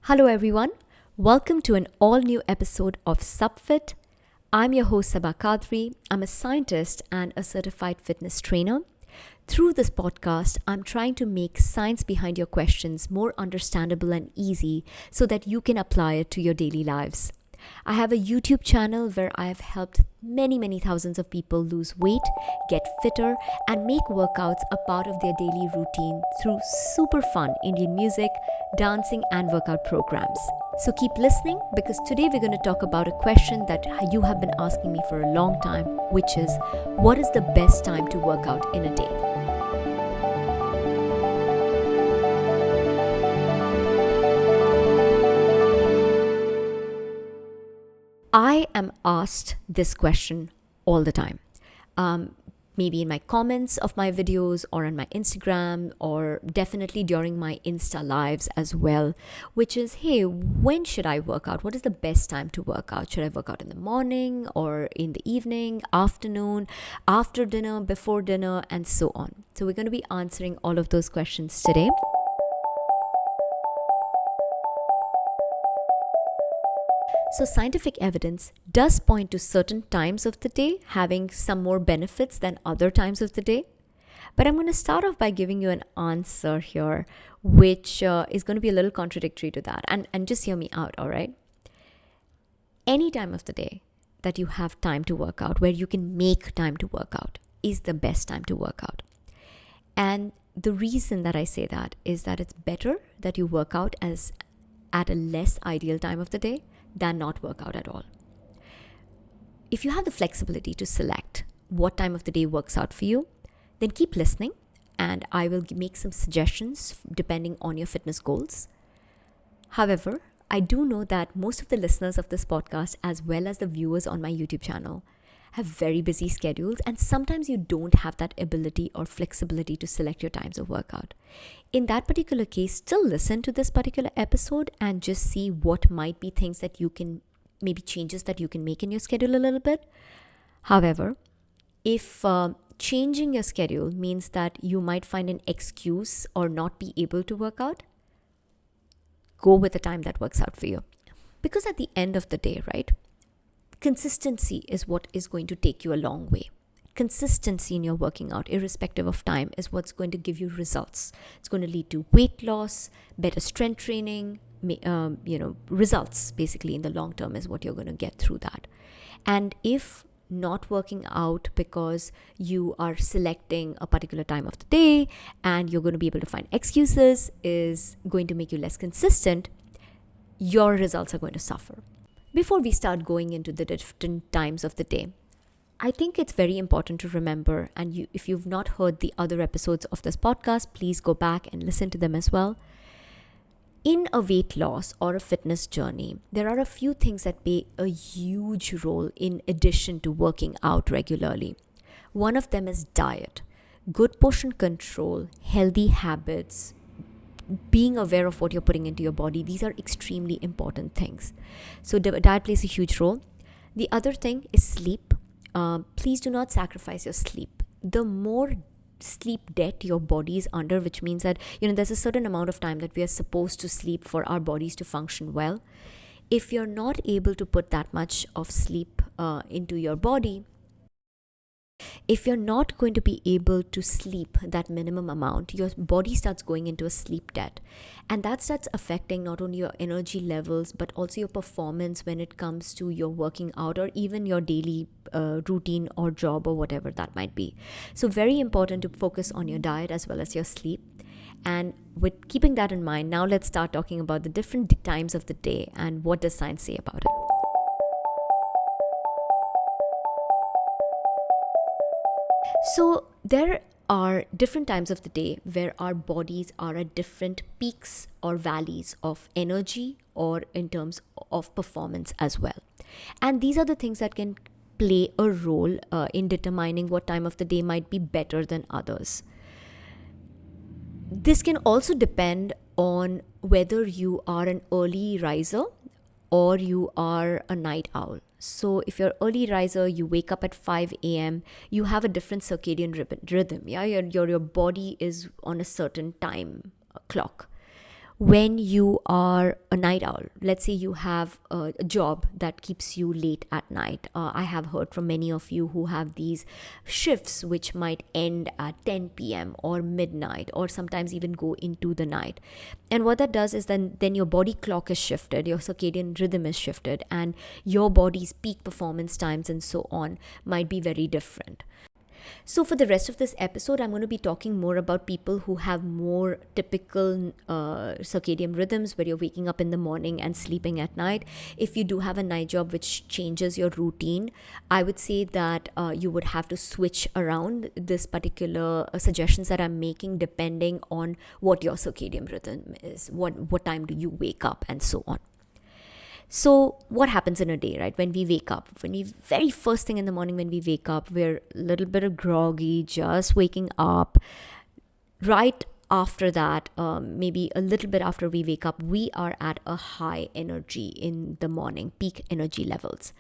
Hello everyone, welcome to an all-new episode of SabhFIT. I'm your host Sabah Kadri. I'm a scientist and a certified fitness trainer. Through this podcast, I'm trying to make science behind your questions more understandable and easy so that you can apply it to your daily lives. I have a YouTube channel where I have helped many thousands of people lose weight, get fitter, and make workouts a part of their daily routine through super fun Indian music, dancing, and workout programs. So keep listening because today we're going to talk about a question that you have been asking me for a long time, which is, what is the best time to work out in a day? I am asked this question all the time. Maybe in my comments of my videos or on my Instagram or definitely during my Insta lives as well, which is, hey, when should I work out? What is the best time to work out? Should I work out in the morning or in the evening, afternoon, after dinner, before dinner, and so on? So we're going to be answering all of those questions today. So scientific evidence does point to certain times of the day having some more benefits than other times of the day. But I'm going to start off by giving you an answer here, which is going to be a little contradictory to that. And just hear me out, all right? Any time of the day that you have time to work out, where you can make time to work out, is the best time to work out. And the reason that I say that is that it's better that you work out at a less ideal time of the day than not work out at all. If you have the flexibility to select what time of the day works out for you, then keep listening and I will make some suggestions depending on your fitness goals. However, I do know that most of the listeners of this podcast, as well as the viewers on my YouTube channel, have very busy schedules, and sometimes you don't have that ability or flexibility to select your times of workout. In that particular case, still listen to this particular episode and just see what might be things that you can, maybe changes that you can make in your schedule a little bit. However, if changing your schedule means that you might find an excuse or not be able to work out, go with the time that works out for you. Because at the end of the day, right, consistency is what is going to take you a long way. Consistency in your working out, irrespective of time, is what's going to give you results. It's going to lead to weight loss, better strength training, results basically in the long term is what you're going to get through that. And if not working out because you are selecting a particular time of the day and you're going to be able to find excuses is going to make you less consistent, your results are going to suffer. Before we start going into the different times of the day, I think it's very important to remember, and if you've not heard the other episodes of this podcast, please go back and listen to them as well. In a weight loss or a fitness journey, there are a few things that play a huge role in addition to working out regularly. One of them is diet, good portion control, healthy habits, being aware of what you're putting into your body. These are extremely important things. So diet plays a huge role. The other thing is sleep. Please do not sacrifice your sleep. The more sleep debt your body is under, which means that there's a certain amount of time that we are supposed to sleep for our bodies to function well. If you're not able to put that much of sleep into your body, if you're not going to be able to sleep that minimum amount, your body starts going into a sleep debt. And that starts affecting not only your energy levels, but also your performance when it comes to your working out or even your daily routine or job or whatever that might be. So very important to focus on your diet as well as your sleep. And with keeping that in mind, now let's start talking about the different times of the day and what does science say about it. So there are different times of the day where our bodies are at different peaks or valleys of energy or in terms of performance as well. And these are the things that can play a role in determining what time of the day might be better than others. This can also depend on whether you are an early riser or you are a night owl. So if you're early riser, you wake up at 5 a.m., you have a different circadian rhythm. Yeah, your body is on a certain time clock. When you are a night owl, let's say you have a job that keeps you late at night. I have heard from many of you who have these shifts which might end at 10 p.m. or midnight, or sometimes even go into the night. And what that does is then your body clock is shifted, your circadian rhythm is shifted, and your body's peak performance times and so on might be very different. So for the rest of this episode, I'm going to be talking more about people who have more typical circadian rhythms, where you're waking up in the morning and sleeping at night. If you do have a night job which changes your routine, I would say that you would have to switch around this particular suggestions that I'm making depending on what your circadian rhythm is, what time do you wake up, and so on. So what happens in a day, right? When we wake up, very first thing in the morning when we wake up, we're a little bit of groggy, just waking up. Right after that, maybe a little bit after we wake up, we are at a high energy in the morning, peak energy levels.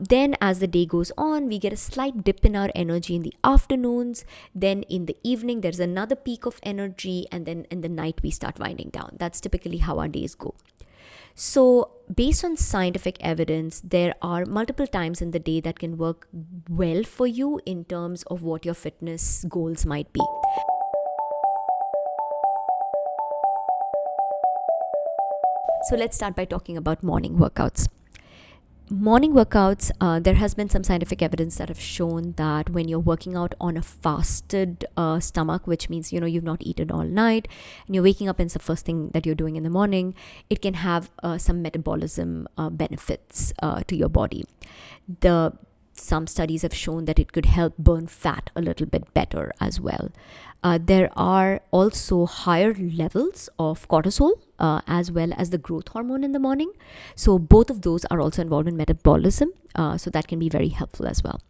Then as the day goes on, we get a slight dip in our energy in the afternoons. Then in the evening, there's another peak of energy. And then in the night, we start winding down. That's typically how our days go. So based on scientific evidence, there are multiple times in the day that can work well for you in terms of what your fitness goals might be. So let's start by talking about morning workouts. Morning workouts, there has been some scientific evidence that have shown that when you're working out on a fasted stomach, which means you've not eaten all night and you're waking up and it's the first thing that you're doing in the morning, it can have some metabolism benefits to your body. Some studies have shown that it could help burn fat a little bit better as well. There are also higher levels of cortisol as well as the growth hormone in the morning. So both of those are also involved in metabolism. So that can be very helpful as well.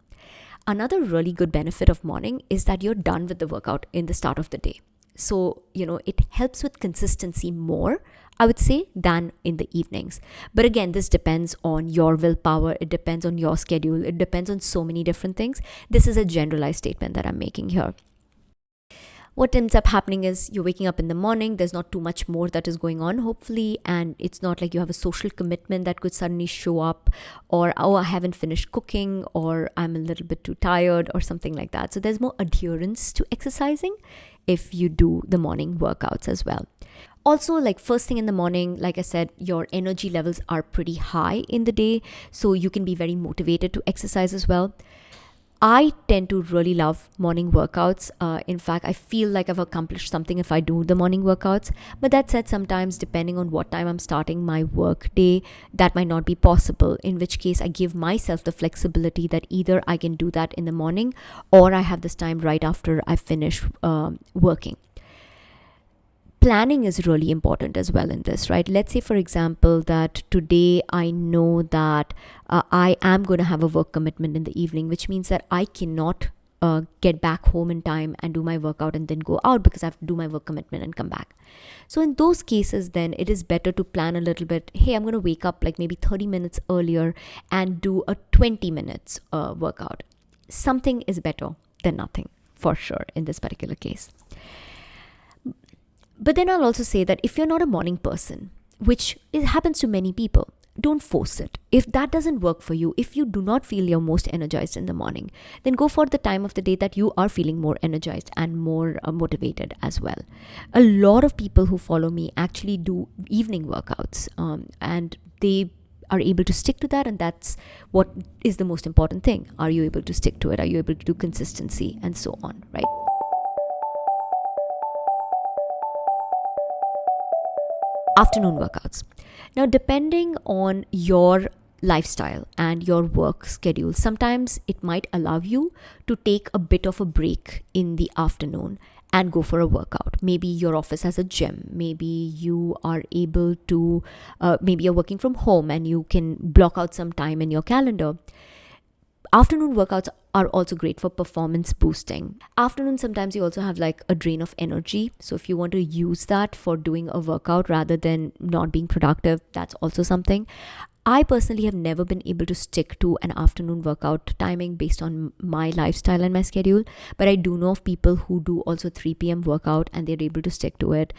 Another really good benefit of morning is that you're done with the workout in the start of the day. So, it helps with consistency more, I would say, than in the evenings. But again, this depends on your willpower. It depends on your schedule. It depends on so many different things. This is a generalized statement that I'm making here. What ends up happening is you're waking up in the morning, there's not too much more that is going on, hopefully, and it's not like you have a social commitment that could suddenly show up, or, I haven't finished cooking, or I'm a little bit too tired, or something like that. So there's more adherence to exercising if you do the morning workouts as well. Also, like first thing in the morning, like I said, your energy levels are pretty high in the day, so you can be very motivated to exercise as well. I tend to really love morning workouts. In fact, I feel like I've accomplished something if I do the morning workouts. But that said, sometimes depending on what time I'm starting my work day, that might not be possible, in which case I give myself the flexibility that either I can do that in the morning or I have this time right after I finish working. Planning is really important as well in this, right? Let's say, for example, that today I know that I am going to have a work commitment in the evening, which means that I cannot get back home in time and do my workout and then go out because I have to do my work commitment and come back. So in those cases, then it is better to plan a little bit. Hey, I'm going to wake up like maybe 30 minutes earlier and do a 20 minutes workout. Something is better than nothing, for sure, in this particular case. But then I'll also say that if you're not a morning person, which it happens to many people, don't force it. If that doesn't work for you, if you do not feel you're most energized in the morning, then go for the time of the day that you are feeling more energized and more motivated as well. A lot of people who follow me actually do evening workouts, and they are able to stick to that, and that's what is the most important thing. Are you able to stick to it? Are you able to do consistency and so on, right? Afternoon workouts. Now, depending on your lifestyle and your work schedule, sometimes it might allow you to take a bit of a break in the afternoon and go for a workout. Maybe your office has a gym. Maybe you are able to, maybe you're working from home and you can block out some time in your calendar. Afternoon workouts are also great for performance boosting. Afternoon, sometimes you also have like a drain of energy. So if you want to use that for doing a workout rather than not being productive, that's also something. I personally have never been able to stick to an afternoon workout timing based on my lifestyle and my schedule. But I do know of people who do also 3 p.m. workout and they're able to stick to it.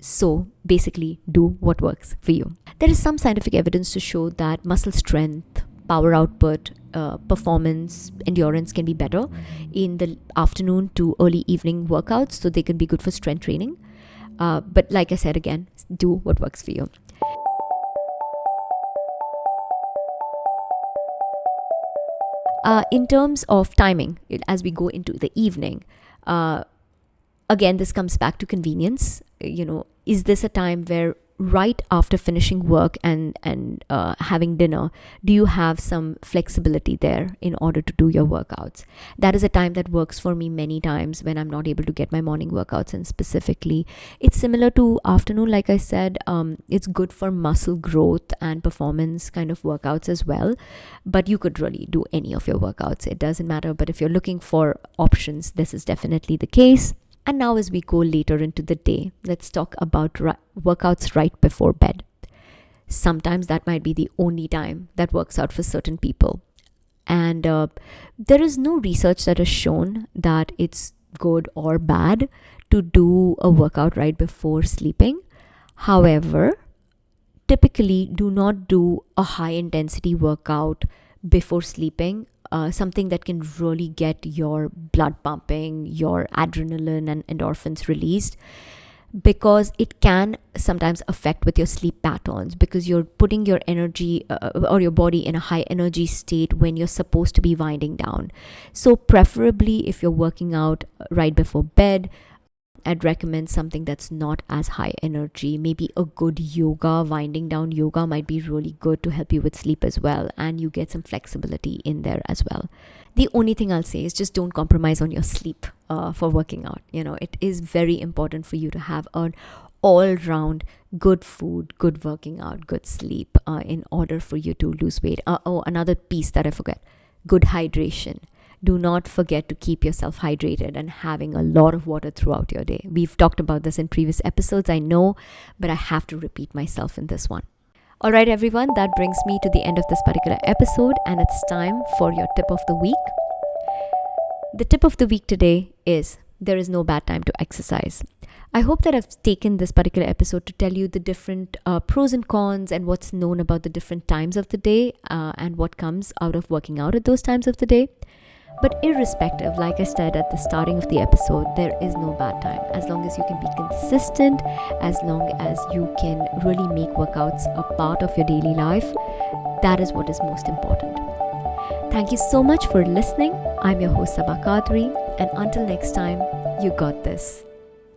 So basically, do what works for you. There is some scientific evidence to show that muscle strength, power output, performance, endurance can be better in the afternoon to early evening workouts, so they can be good for strength training. But like I said again, do what works for you. In terms of timing, as we go into the evening, again, this comes back to convenience. Is this a time where right after finishing work and having dinner, do you have some flexibility there in order to do your workouts? That is a time that works for me many times when I'm not able to get my morning workouts in specifically. It's similar to afternoon, like I said. It's good for muscle growth and performance kind of workouts as well. But you could really do any of your workouts. It doesn't matter. But if you're looking for options, this is definitely the case. And now as we go later into the day, let's talk about workouts right before bed. Sometimes that might be the only time that works out for certain people. And there is no research that has shown that it's good or bad to do a workout right before sleeping. However, typically do not do a high intensity workout before sleeping. Something that can really get your blood pumping, your adrenaline and endorphins released, because it can sometimes affect with your sleep patterns, because you're putting your energy or your body in a high energy state when you're supposed to be winding down. So preferably if you're working out right before bed, I'd recommend something that's not as high energy. Maybe a good yoga, winding down yoga might be really good to help you with sleep as well. And you get some flexibility in there as well. The only thing I'll say is just don't compromise on your sleep for working out. It is very important for you to have an all-round good food, good working out, good sleep in order for you to lose weight. Another piece that I forget, good hydration. Do not forget to keep yourself hydrated and having a lot of water throughout your day. We've talked about this in previous episodes, I know, but I have to repeat myself in this one. All right, everyone, that brings me to the end of this particular episode, and it's time for your tip of the week. The tip of the week today is there is no bad time to exercise. I hope that I've taken this particular episode to tell you the different pros and cons and what's known about the different times of the day and what comes out of working out at those times of the day. But irrespective, like I said at the starting of the episode, there is no bad time. As long as you can be consistent, as long as you can really make workouts a part of your daily life, that is what is most important. Thank you so much for listening. I'm your host, Sabah Kadri, and until next time, you got this.